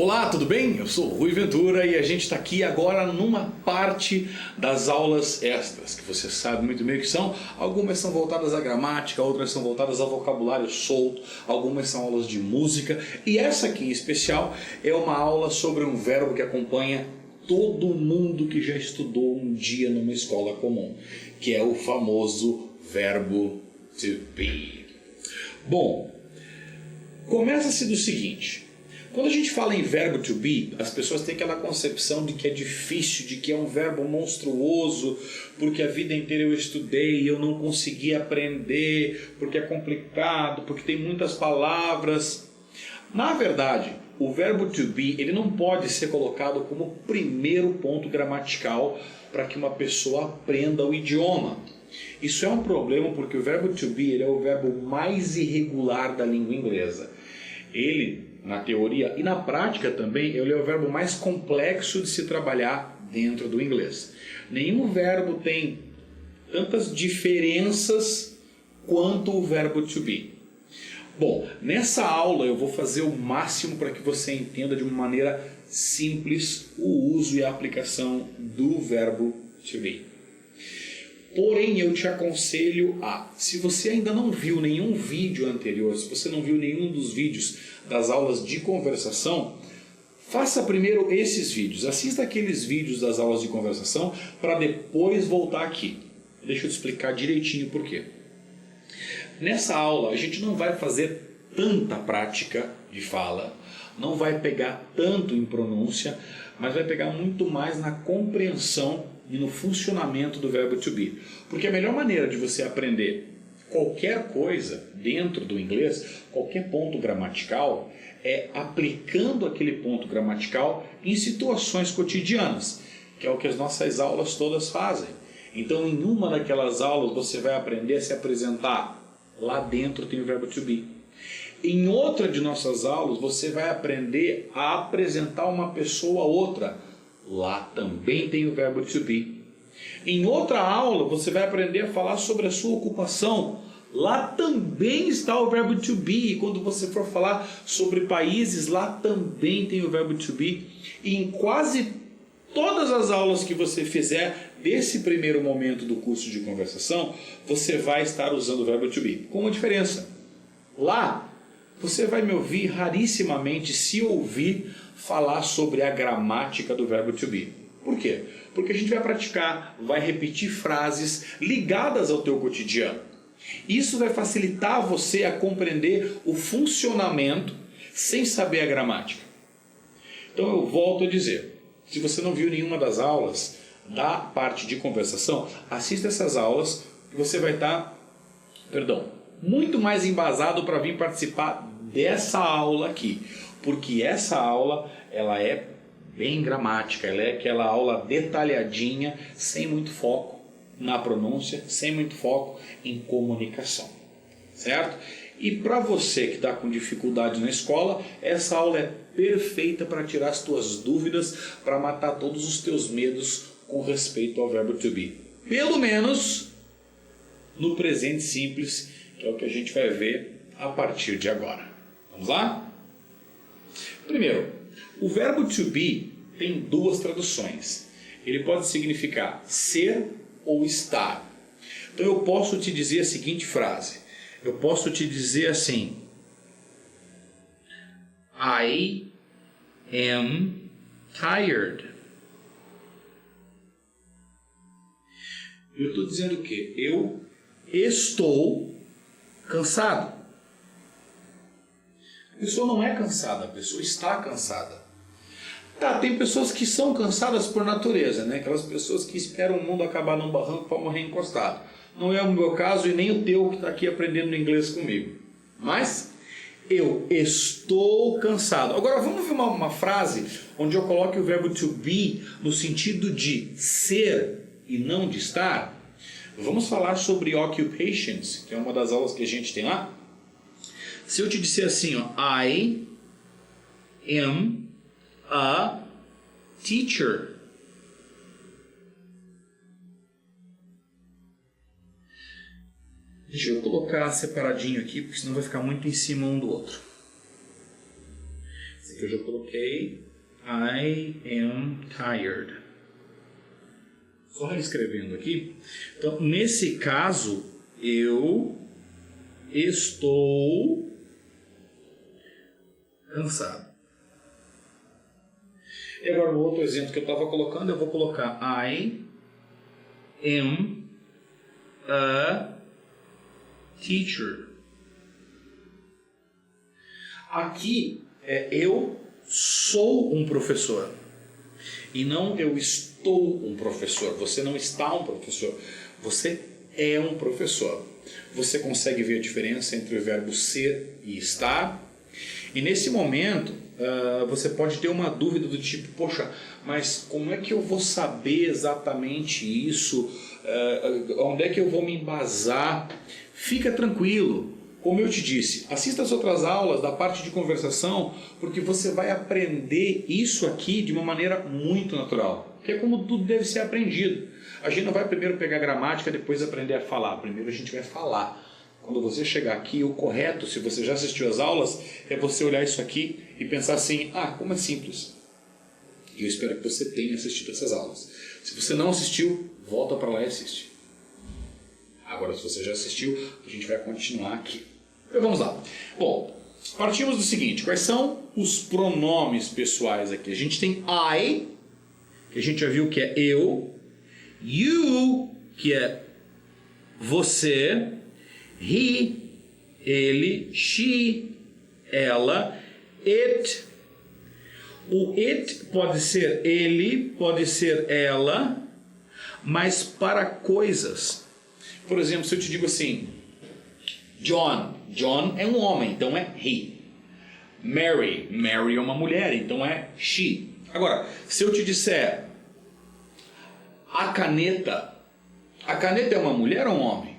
Olá, tudo bem? Eu sou o Rui Ventura e a gente está aqui agora numa parte das aulas extras, que você sabe muito bem o que são. Algumas são voltadas à gramática, outras são voltadas ao vocabulário solto, algumas são aulas de música. E essa aqui em especial é uma aula sobre um verbo que acompanha todo mundo que já estudou um dia numa escola comum, que é o famoso verbo to be. Bom, começa-se do seguinte: quando a gente fala em verbo to be, as pessoas têm aquela concepção de que é difícil, de que é um verbo monstruoso, porque a vida inteira eu estudei e eu não consegui aprender, porque é complicado, porque tem muitas palavras. Na verdade, o verbo to be ele não pode ser colocado como primeiro ponto gramatical para que uma pessoa aprenda o idioma. Isso é um problema porque o verbo to be ele é o verbo mais irregular da língua inglesa. Ele, na teoria e na prática também, ele é o verbo mais complexo de se trabalhar dentro do inglês. Nenhum verbo tem tantas diferenças quanto o verbo to be. Bom, nessa aula eu vou fazer o máximo para que você entenda de uma maneira simples o uso e a aplicação do verbo to be. Porém, eu te aconselho se você ainda não viu nenhum vídeo anterior, se você não viu nenhum dos vídeos das aulas de conversação, faça primeiro esses vídeos. Assista aqueles vídeos das aulas de conversação para depois voltar aqui. Deixa eu te explicar direitinho por quê. Nessa aula, a gente não vai fazer tanta prática de fala, não vai pegar tanto em pronúncia, mas vai pegar muito mais na compreensão e no funcionamento do verbo to be. Porque a melhor maneira de você aprender qualquer coisa dentro do inglês, qualquer ponto gramatical, é aplicando aquele ponto gramatical em situações cotidianas, que é o que as nossas aulas todas fazem. Então, em uma daquelas aulas, você vai aprender a se apresentar. Lá dentro tem o verbo to be. Em outra de nossas aulas, você vai aprender a apresentar uma pessoa a outra. Lá também tem o verbo to be. Em outra aula, você vai aprender a falar sobre a sua ocupação. Lá também está o verbo to be. E quando você for falar sobre países, lá também tem o verbo to be. E em quase todas as aulas que você fizer desse primeiro momento do curso de conversação, você vai estar usando o verbo to be. Com uma diferença. Lá, você vai me ouvir rarissimamente, se ouvir, falar sobre a gramática do verbo to be. Por quê? Porque a gente vai praticar, vai repetir frases ligadas ao teu cotidiano. Isso vai facilitar você a compreender o funcionamento sem saber a gramática. Então eu volto a dizer, se você não viu nenhuma das aulas da parte de conversação, assista essas aulas que você vai estar, muito mais embasado para vir participar dessa aula aqui. Porque essa aula, ela é bem gramática, ela é aquela aula detalhadinha, sem muito foco na pronúncia, sem muito foco em comunicação, certo? E para você que está com dificuldade na escola, essa aula é perfeita para tirar as tuas dúvidas, para matar todos os teus medos com respeito ao verbo to be. Pelo menos no presente simples, que é o que a gente vai ver a partir de agora. Vamos lá? Primeiro, o verbo to be tem duas traduções. Ele pode significar ser ou estar. Então eu posso te dizer a seguinte frase. Eu posso te dizer assim: I am tired. Eu estou dizendo o quê? Eu estou cansado. A pessoa não é cansada, a pessoa está cansada. Tem pessoas que são cansadas por natureza, né? Aquelas pessoas que esperam o mundo acabar num barranco para morrer encostado. Não é o meu caso e nem o teu que está aqui aprendendo inglês comigo. Mas eu estou cansado. Agora vamos ver uma frase onde eu coloque o verbo to be no sentido de ser e não de estar. Vamos falar sobre occupations, que é uma das aulas que a gente tem lá. Se eu te disser assim, I am a teacher. Deixa eu colocar separadinho aqui, porque senão vai ficar muito em cima um do outro. Esse aqui eu já coloquei. I am tired. Só reescrevendo aqui. Então, nesse caso, eu estou cansado. E agora, o outro exemplo que eu estava colocando, eu vou colocar I am a teacher. Aqui eu sou um professor e não eu estou um professor. Você não está um professor, você é um professor. Você consegue ver a diferença entre o verbo ser e estar? E nesse momento você pode ter uma dúvida do tipo, poxa, mas como é que eu vou saber exatamente isso? Onde é que eu vou me embasar? Fica tranquilo. Como eu te disse, assista as outras aulas da parte de conversação, porque você vai aprender isso aqui de uma maneira muito natural, que é como tudo deve ser aprendido. A gente não vai primeiro pegar gramática, depois aprender a falar. Primeiro a gente vai falar. Quando você chegar aqui, o correto, se você já assistiu às aulas, é você olhar isso aqui e pensar assim, como é simples. E eu espero que você tenha assistido essas aulas. Se você não assistiu, volta para lá e assiste. Agora, se você já assistiu, a gente vai continuar aqui. Então vamos lá. Bom, partimos do seguinte, quais são os pronomes pessoais aqui? A gente tem I, que a gente já viu que é eu, you, que é você, he, ele, she, ela, it. O it pode ser ele, pode ser ela, mas para coisas. Por exemplo, se eu te digo assim, John é um homem, então é he. Mary é uma mulher, então é she. Agora, se eu te disser a caneta é uma mulher ou um homem?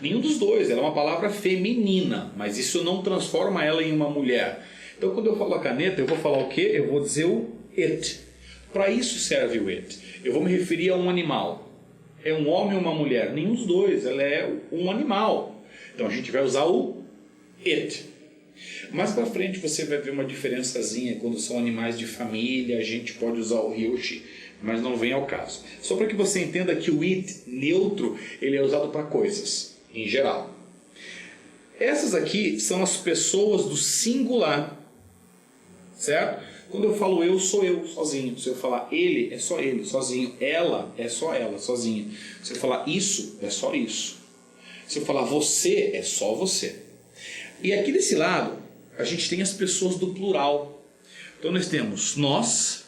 Nenhum dos dois, ela é uma palavra feminina, mas isso não transforma ela em uma mulher. Então, quando eu falo a caneta, eu vou falar o quê? Eu vou dizer o it. Para isso serve o it. Eu vou me referir a um animal. É um homem ou uma mulher? Nenhum dos dois, ela é um animal. Então a gente vai usar o it. Mais para frente você vai ver uma diferençazinha. Quando são animais de família, a gente pode usar o he ou she, mas não vem ao caso. Só para que você entenda que o it neutro, ele é usado para coisas, em geral. Essas aqui são as pessoas do singular, certo? Quando eu falo eu, sou eu, sozinho. Se eu falar ele, é só ele, sozinho. Ela, é só ela, sozinha. Se eu falar isso, é só isso. Se eu falar você, é só você. E aqui desse lado, a gente tem as pessoas do plural. Então nós temos nós,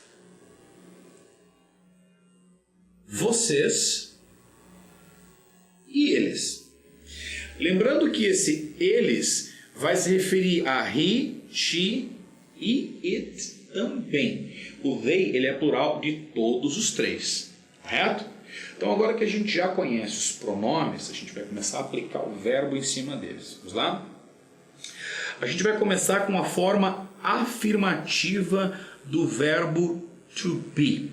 vocês e eles. Lembrando que esse eles vai se referir a he, she e it também. O they, ele é plural de todos os três, correto? Então agora que a gente já conhece os pronomes, a gente vai começar a aplicar o verbo em cima deles. Vamos lá? A gente vai começar com a forma afirmativa do verbo to be,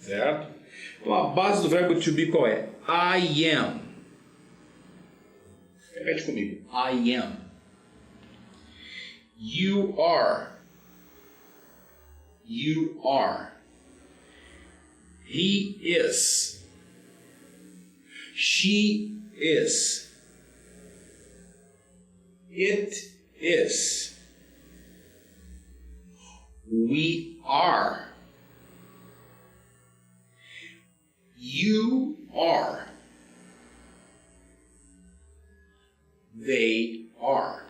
certo? Então a base do verbo to be qual é? I am. Repete comigo. I am. You are. You are. He is. She is. It is. We are. You are. They are.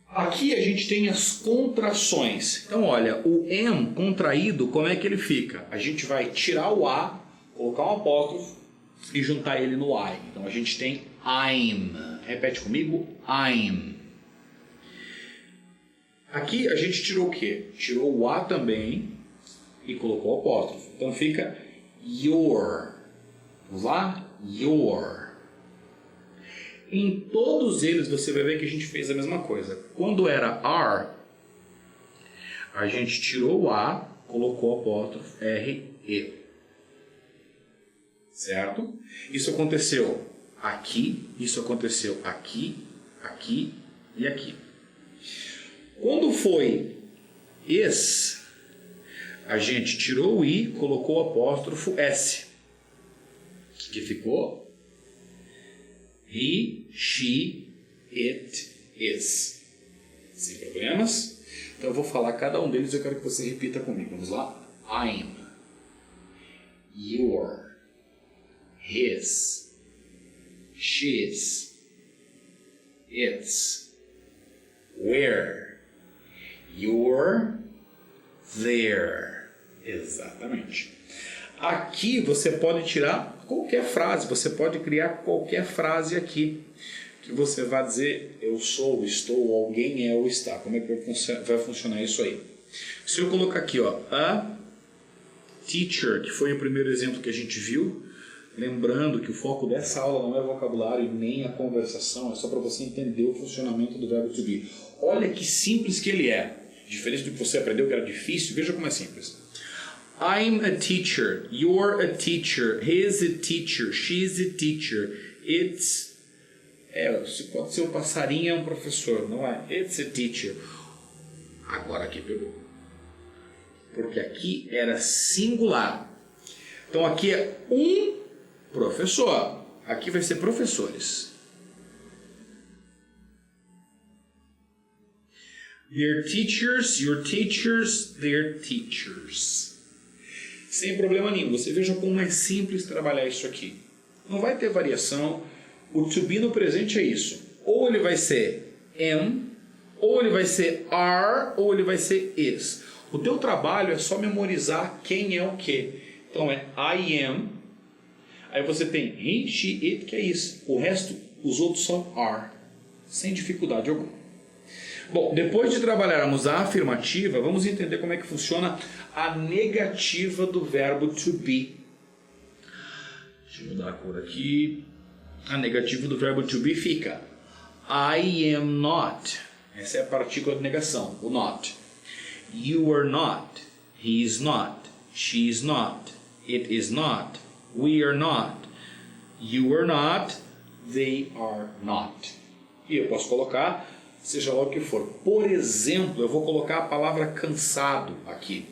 Aqui a gente tem as contrações. Então olha, o am contraído, como é que ele fica? A gente vai tirar o a, colocar um apóstrofo e juntar ele no I. Então a gente tem I'm. Repete comigo, I'm. Aqui a gente tirou o quê? Tirou o a também e colocou o apóstrofo. Então fica your. Vamos lá? Your. Em todos eles você vai ver que a gente fez a mesma coisa. Quando era are, a gente tirou o a, colocou o apóstrofo, R, E. Certo? Isso aconteceu aqui, isso aconteceu aqui, aqui e aqui. Quando foi is, a gente tirou o i, colocou o apóstrofo s, que ficou he, she, it, is. Sem problemas? Então eu vou falar cada um deles e eu quero que você repita comigo. Vamos lá? I'm, your, his, she's, its, where, your, their. Exatamente. Aqui você pode tirar qualquer frase, você pode criar qualquer frase aqui que você vai dizer eu sou, estou, alguém é ou está. Como é que vai funcionar isso aí? Se eu colocar aqui, ó, a teacher, que foi o primeiro exemplo que a gente viu, lembrando que o foco dessa aula não é vocabulário e nem a conversação, é só para você entender o funcionamento do verbo to be. Olha que simples que ele é. Diferente do que você aprendeu que era difícil, veja como é simples. I'm a teacher, you're a teacher, he's a teacher, she's a teacher, it's... pode ser o passarinho é um professor, não é? It's a teacher. Agora aqui pegou. Porque aqui era singular. Então aqui é um professor. Aqui vai ser professores. They're teachers, your teachers, their teachers. Sem problema nenhum. Você veja como é simples trabalhar isso aqui. Não vai ter variação. O to be no presente é isso. Ou ele vai ser am, ou ele vai ser are, ou ele vai ser is. O teu trabalho é só memorizar quem é o que. Então é I am. Aí você tem he, she, it, que é isso. O resto, os outros são are. Sem dificuldade alguma. Bom, depois de trabalharmos a afirmativa, vamos entender como é que funciona a negativa do verbo to be. Deixa eu mudar a cor aqui. A negativa do verbo to be fica I am not. Essa é a partícula de negação, o not. You are not. He is not. She is not. It is not. We are not. You are not. They are not. E eu posso colocar, seja lá o que for. Por exemplo, eu vou colocar a palavra cansado aqui,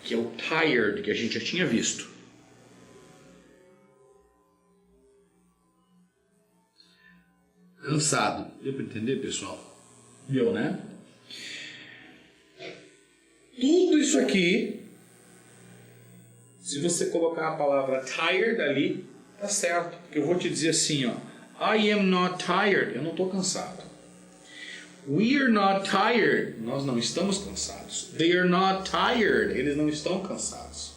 que é o tired, que a gente já tinha visto. Cansado. Deu para entender, pessoal? Deu, né? Tudo isso aqui, se você colocar a palavra tired ali, tá certo. Porque eu vou te dizer assim, ó, I am not tired. Eu não estou cansado. We are not tired. Nós não estamos cansados. They are not tired. Eles não estão cansados.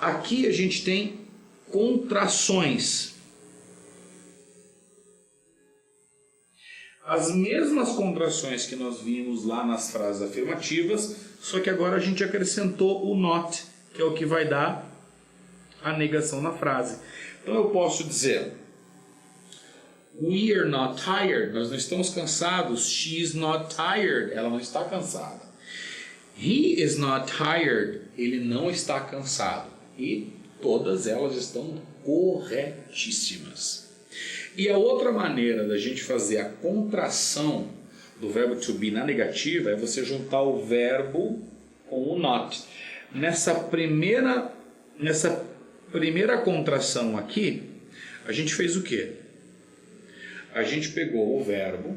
Aqui a gente tem contrações. As mesmas contrações que nós vimos lá nas frases afirmativas, só que agora a gente acrescentou o not, que é o que vai dar a negação na frase. Então eu posso dizer we are not tired, nós não estamos cansados. She is not tired, ela não está cansada. He is not tired, ele não está cansado. E todas elas estão corretíssimas. E a outra maneira da gente fazer a contração do verbo to be na negativa é você juntar o verbo com o not. Nessa primeira contração aqui, a gente fez o quê? A gente pegou o verbo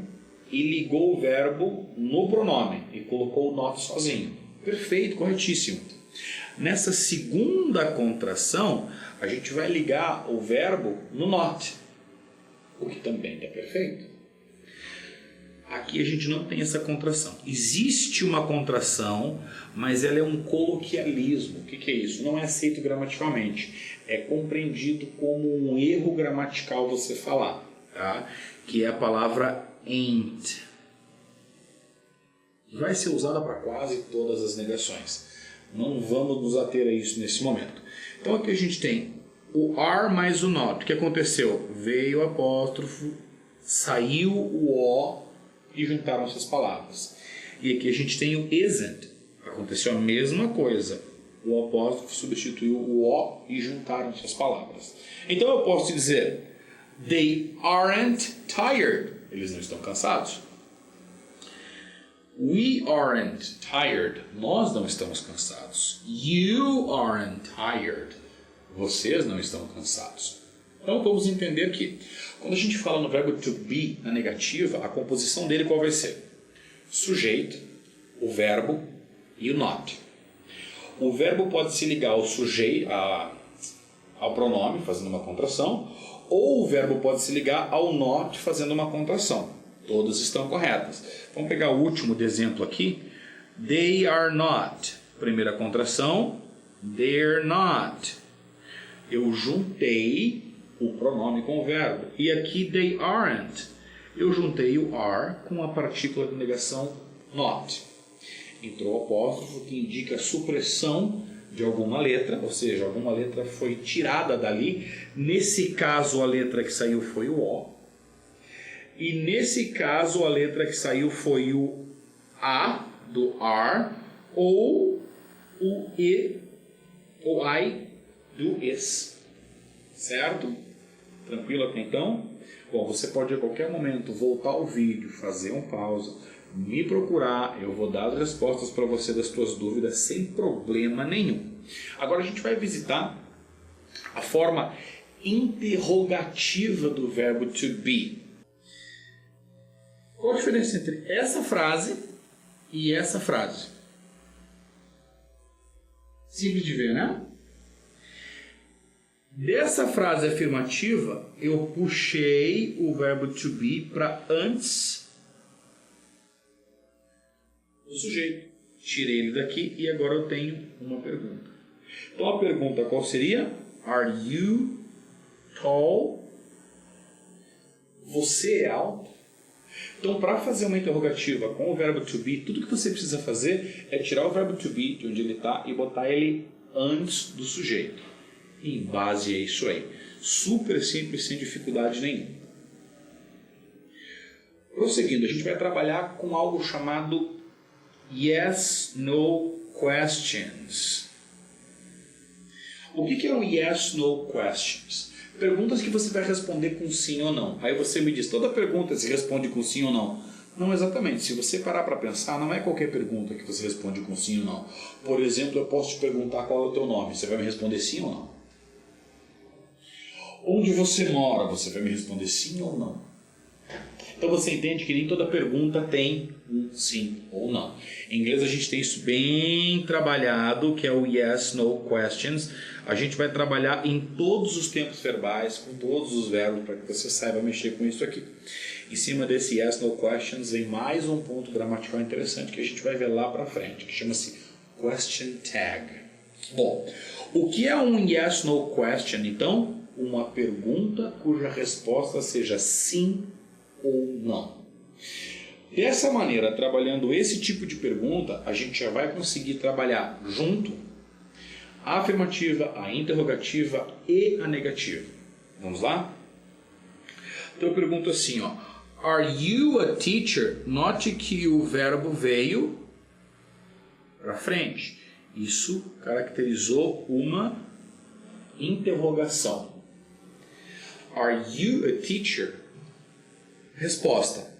e ligou o verbo no pronome e colocou o not sozinho. Perfeito, corretíssimo. Nessa segunda contração, a gente vai ligar o verbo no not, o que também está perfeito. Aqui a gente não tem essa contração. Existe uma contração, mas ela é um coloquialismo. O que é isso? Não é aceito gramaticalmente. É compreendido como um erro gramatical você falar, tá? Que é a palavra ain't. Vai ser usada para quase todas as negações. Não vamos nos ater a isso nesse momento. Então aqui a gente tem o are mais o not. O que aconteceu? Veio o apóstrofo, saiu o o e juntaram-se as palavras. E aqui a gente tem o isn't. Aconteceu a mesma coisa. O apóstrofo substituiu o o e juntaram-se as palavras. Então eu posso dizer they aren't tired. Eles não estão cansados. We aren't tired. Nós não estamos cansados. You aren't tired. Vocês não estão cansados. Então vamos entender que quando a gente fala no verbo to be na negativa, a composição dele qual vai ser? Sujeito, o verbo e o not. O verbo pode se ligar ao sujeito, ao pronome, fazendo uma contração, ou o verbo pode se ligar ao not, fazendo uma contração. Todas estão corretas. Vamos pegar o último de exemplo aqui. They are not. Primeira contração, they're not. Eu juntei o pronome com o verbo. E aqui they aren't. Eu juntei o are com a partícula de negação not. Entrou o apóstrofo que indica a supressão de alguma letra, ou seja, alguma letra foi tirada dali. Nesse caso, a letra que saiu foi o O. E nesse caso, a letra que saiu foi o A, do are, ou o E, ou I, do is. Certo? Tranquilo até então? Bom, você pode a qualquer momento voltar ao vídeo, fazer um pausa, me procurar, eu vou dar as respostas para você das suas dúvidas sem problema nenhum. Agora a gente vai visitar a forma interrogativa do verbo to be. Qual a diferença entre essa frase e essa frase? Simples de ver, né? Dessa frase afirmativa, eu puxei o verbo to be para antes do sujeito. Tirei ele daqui e agora eu tenho uma pergunta. Então a pergunta qual seria? Are you tall? Você é alto? Então, para fazer uma interrogativa com o verbo to be, tudo que você precisa fazer é tirar o verbo to be de onde ele está e botar ele antes do sujeito. Em base a isso aí. Super simples, sem dificuldade nenhuma. Prosseguindo, a gente vai trabalhar com algo chamado yes, no questions. O que é um yes, no questions? Perguntas que você vai responder com sim ou não. Aí você me diz, toda pergunta se responde com sim ou não. Não exatamente. Se você parar para pensar, não é qualquer pergunta que você responde com sim ou não. Por exemplo, eu posso te perguntar qual é o teu nome. Você vai me responder sim ou não? Onde você mora? Você vai me responder sim ou não? Então você entende que nem toda pergunta tem um sim ou não. Em inglês a gente tem isso bem trabalhado, que é o yes, no questions. A gente vai trabalhar em todos os tempos verbais, com todos os verbos, para que você saiba mexer com isso aqui. Em cima desse yes, no questions, vem mais um ponto gramatical interessante que a gente vai ver lá para frente, que chama-se question tag. Bom, o que é um yes, no question, então? Uma pergunta cuja resposta seja sim ou não. Dessa maneira, trabalhando esse tipo de pergunta, a gente já vai conseguir trabalhar junto a afirmativa, a interrogativa e a negativa. Vamos lá? Então eu pergunto assim, ó. Are you a teacher? Note que o verbo veio para frente. Isso caracterizou uma interrogação. Are you a teacher? Resposta.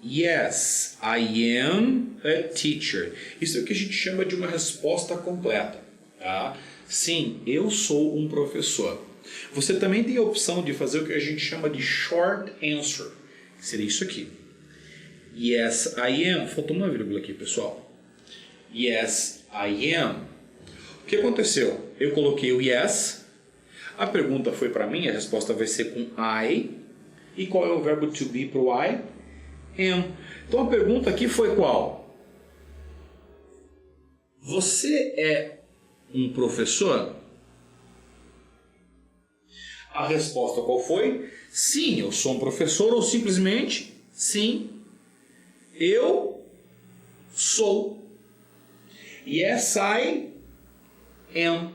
Yes, I am a teacher. Isso é o que a gente chama de uma resposta completa. Tá? Sim, eu sou um professor. Você também tem a opção de fazer o que a gente chama de short answer. Que seria isso aqui. Yes, I am. Faltou uma vírgula aqui, pessoal. Yes, I am. O que aconteceu? Eu coloquei o yes. A pergunta foi para mim, a resposta vai ser com I. E qual é o verbo to be para o I? Am. Então a pergunta aqui foi qual? Você é um professor? A resposta qual foi? Sim, eu sou um professor, ou simplesmente sim, eu sou. Yes, I am.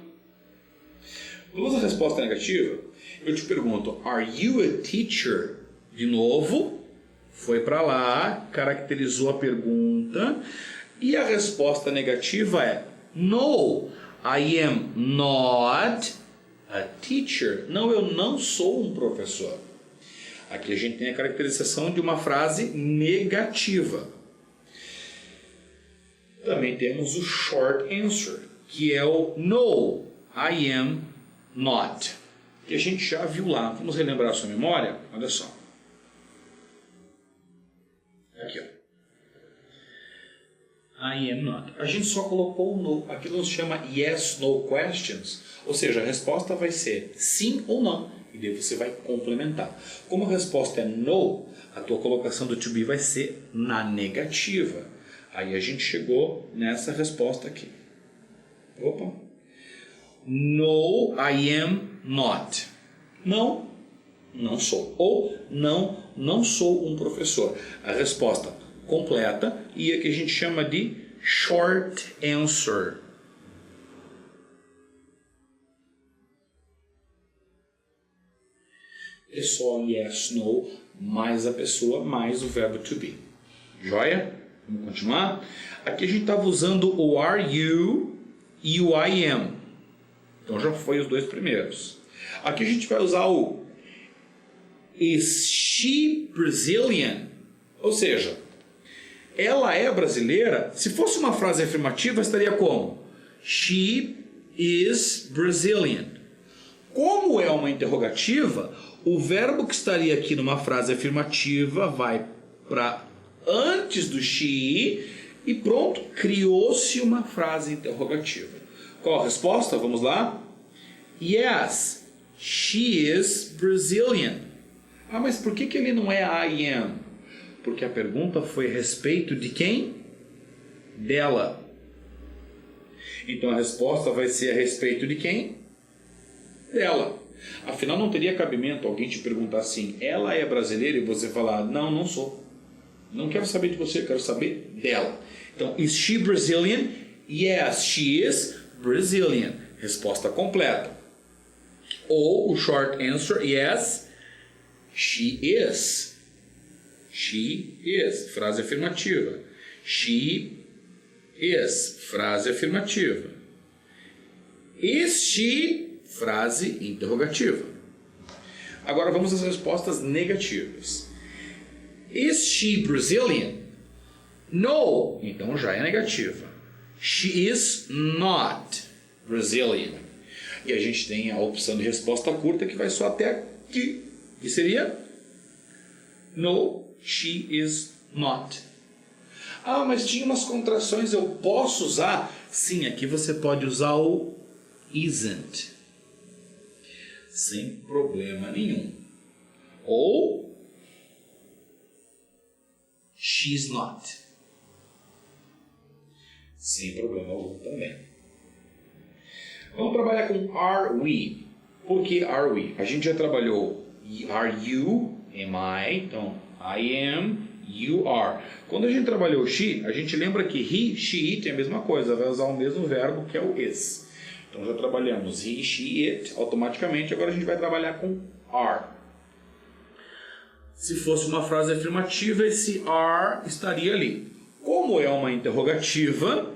Vamos à resposta negativa. Eu te pergunto, are you a teacher? De novo, foi para lá, caracterizou a pergunta. E a resposta negativa é no, I am not a teacher. Não, eu não sou um professor. Aqui a gente tem a caracterização de uma frase negativa. Também temos o short answer, que é o no, I am not, que a gente já viu lá. Vamos relembrar a sua memória? Olha só. Aqui, ó. I am not. A gente só colocou o no. Aquilo se chama yes, no questions. Ou seja, a resposta vai ser sim ou não. E daí você vai complementar. Como a resposta é no, a tua colocação do to be vai ser na negativa. Aí a gente chegou nessa resposta aqui. Opa. No, I am not. Não, não sou. Ou não, não sou um professor. A resposta completa e a que a gente chama de short answer. É só yes, no, mais a pessoa, mais o verbo to be. Joia? Vamos continuar? Aqui a gente estava usando o are you e o I am. Então já foi os dois primeiros. Aqui a gente vai usar o is she Brazilian? Ou seja, ela é brasileira? Se fosse uma frase afirmativa, estaria como? She is Brazilian. Como é uma interrogativa, o verbo que estaria aqui numa frase afirmativa vai para antes do she e pronto, criou-se uma frase interrogativa. Qual a resposta? Vamos lá? Yes, she is Brazilian. Ah, mas por que ele não é I am? Porque a pergunta foi a respeito de quem? Dela. Então a resposta vai ser a respeito de quem? Dela. Afinal, não teria cabimento alguém te perguntar assim, ela é brasileira? E você falar, não, não sou. Não quero saber de você, quero saber dela. Então, is she Brazilian? Yes, she is Brazilian. Resposta completa. Ou o short answer, yes, she is. She is, frase afirmativa. She is, frase afirmativa. Is she, frase interrogativa. Agora vamos às respostas negativas. Is she Brazilian? No, então já é negativa. She is not Brazilian. E a gente tem a opção de resposta curta que vai só até aqui. Que seria no, she is not. Ah, mas tinha umas contrações, eu posso usar? Sim, aqui você pode usar o isn't. Sem problema nenhum. Ou she's not. Sem problema algum também. Vamos trabalhar com are we. Por que are we? A gente já trabalhou are you, am I, então I am, you are. Quando a gente trabalhou she, a gente lembra que he, she, it é a mesma coisa, vai usar o mesmo verbo que é o is. Então já trabalhamos he, she, it automaticamente, agora a gente vai trabalhar com are. Se fosse uma frase afirmativa, esse are estaria ali. Como é uma interrogativa,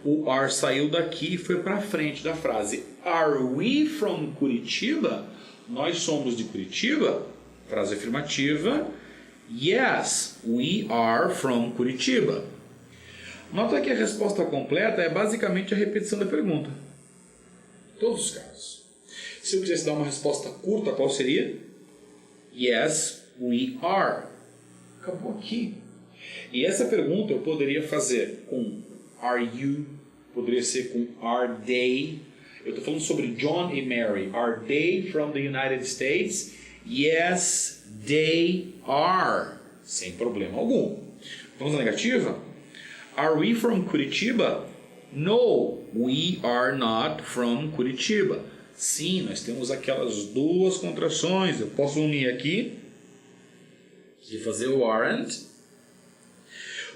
o are saiu daqui e foi para frente da frase. Are we from Curitiba? Nós somos de Curitiba? Frase afirmativa. Yes, we are from Curitiba. Nota que a resposta completa é basicamente a repetição da pergunta. Todos os casos. Se eu quisesse dar uma resposta curta, qual seria? Yes, we are. Acabou aqui. E essa pergunta eu poderia fazer com are you, poderia ser com are they. Eu estou falando sobre John e Mary. Are they from the United States? Yes, they are. Sem problema algum. Vamos à negativa? Are we from Curitiba? No, we are not from Curitiba. Sim, nós temos aquelas duas contrações. Eu posso unir aqui e fazer o aren't.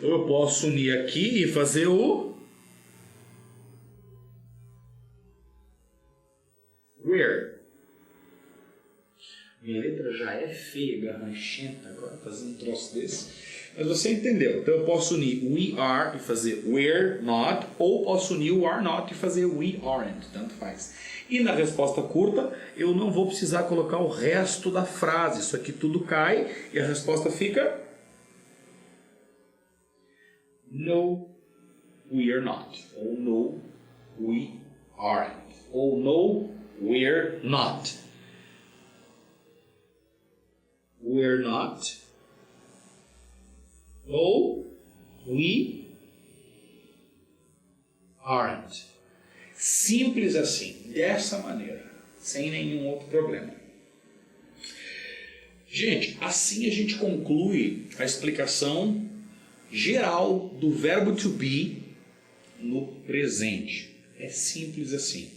Ou eu posso unir aqui e fazer o where. Minha letra já é feia, garranchenta, agora fazendo um troço desse. Mas você entendeu. Então eu posso unir we are e fazer we're not, ou posso unir o are not e fazer we aren't, tanto faz. E na resposta curta, eu não vou precisar colocar o resto da frase. Isso aqui tudo cai e a resposta fica no, we are not. Ou no, we aren't. Ou no, we're not. We're not. No, we aren't. Simples assim, dessa maneira, sem nenhum outro problema. Gente, assim a gente conclui a explicação geral do verbo to be no presente. É simples assim.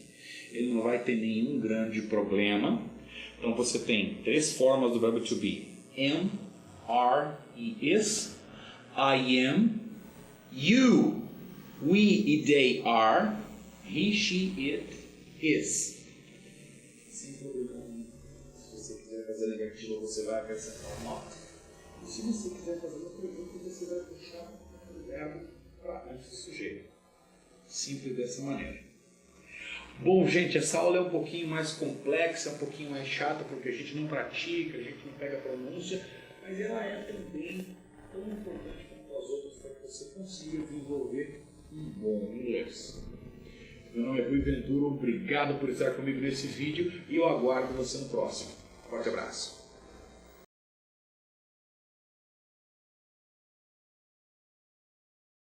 Ele não vai ter nenhum grande problema. Então você tem três formas do verbo to be: am, are e is. I am, you, we e they are, he, she, it, is. Sem problema. Se você quiser fazer negativa, você vai acrescentar uma nota. E se você quiser fazer uma pergunta, você vai puxar o verbo para antes do sujeito. Simples dessa maneira. Bom, gente, essa aula é um pouquinho mais complexa, um pouquinho mais chata, porque a gente não pratica, a gente não pega a pronúncia, mas ela é também tão importante quanto as outras para que você consiga desenvolver um bom inglês. Meu nome é Rui Ventura, obrigado por estar comigo nesse vídeo e eu aguardo você no próximo. Forte abraço.